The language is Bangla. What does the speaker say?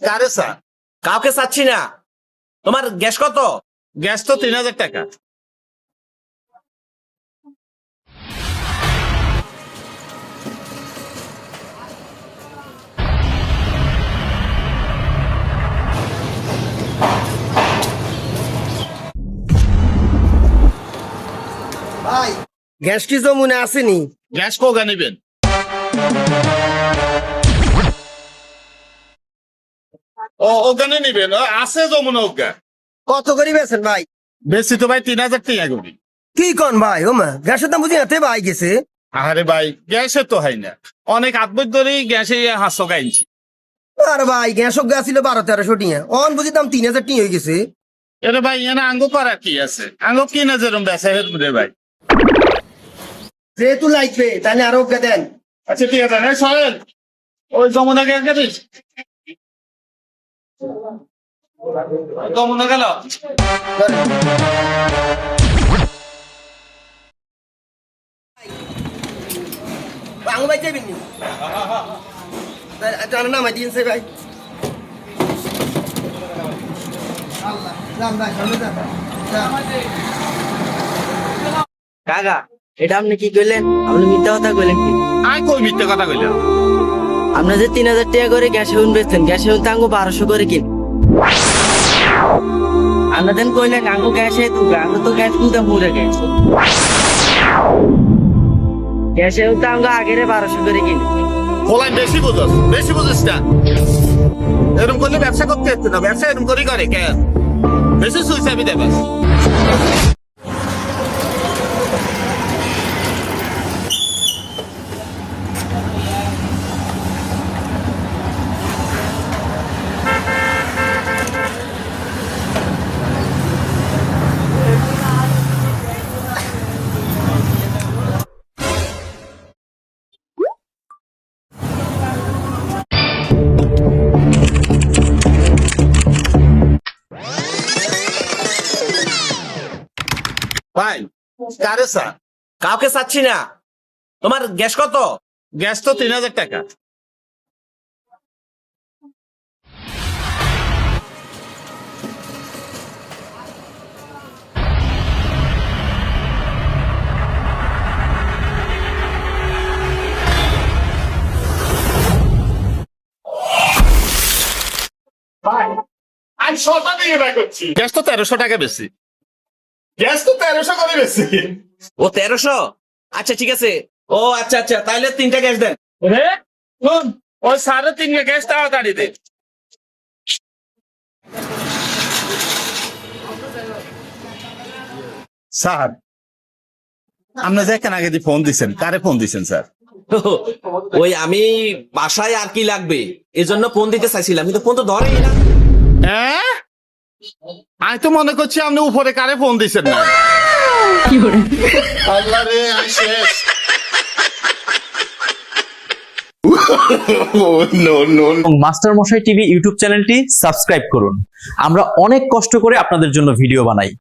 কারে স্যার? কাউকে চাচ্ছি না। তোমার গ্যাস কত? গ্যাস তো 3000 টাকা। ভাই গ্যাস কি জমুনে আসেনি? গ্যাস কোগা নিবেন? ওখানে নিবেন, আছে যমুনা ওগা। কত করে বেছেন ভাই? বেশি তো ভাই 3000 টাকা করি। কি কন ভাই? ও মা গ্যাসের দাম বুঝি এতে ভাই গেছে। আরে ভাই গ্যাসে তো হয় না, অনেক আধবই ধরেই গ্যাসে 500 গাইছি। আর ভাই গ্যাস গা ছিল 1200-1300 টিয়া, অন বুঝি দাম 3000 টিয়া হয়ে গেছে। এটা ভাই এনে আঙ্গো করা কি আছে? আঙ্গো কি না যেরম বেচা রে ভাই। যেহেতু লাগবে তাহলে আরো গা দেন। আচ্ছা ঠিক আছে, সরেন ওই যমুনা গ্যাস দিস। যমুনা গেল। আঙু ভাই যাবেন নি? জানা না মাই দিন সে ভাই। আল্লাহ যান ভাই সামনে যান। কাকা, এটা আপনি কি কইলেন? আপনি মিথ্যা কথা কইলেন কি? আই কই মিথ্যে কথা কইলাম? আপনি যে 3000 টাকা করে গ্যাস এখন বেচছেন, গ্যাস এখন তো আঙ্গো 1200 করে কিন। আপনাদের কইলেন আঙ্গো গ্যাসে তুলবে, আঙ্গো তো গ্যাস তুলতে মুড়ে গ্যাস। গ্যাসে তো আঙ্গো আগেরে 1200 করে কিন। বলাই বেশি বুঝিস না। এরকম করলে ব্যবসা করতে হচ্ছে না, ব্যবসা এরকম করেই করে কেন? বেশি সুইসাবি দেবে। ভাই কারে স্যার? কাউকে চাচ্ছি না। তোমার গ্যাস কত? গ্যাস তো 3000 টাকা। ভাই আমি 100 টাকা দিয়ে ব্যয় করছি। গ্যাস তো 1300 টাকা বেশি। গ্যাস তো 1300 করে বেশি। ও 1300? আচ্ছা ঠিক আছে। ও আচ্ছা আচ্ছা, তাহলে 3টা গ্যাস দেন। রে শুন, ওই 3.5 গ্যাস তাড়াতাড়ি দে। স্যার আপনি যে কেন আগে ফোন দিছেন, কারে ফোন দিছেন স্যার? ওই আমি বাসায় আর কি লাগবে এজন্য ফোন দিতে চাইছিলাম, কিন্তু ফোন তো ধরেই না। হ্যাঁ আমি তো মনে করছি আপনি উপরে কারে ফোন দিছেন না। আল্লাহ রে আমি শেষ। মাস্টার মশাই টিভি ইউটিউব চ্যানেলটি সাবস্ক্রাইব করুন। আমরা অনেক কষ্ট করে আপনাদের জন্য ভিডিও বানাই।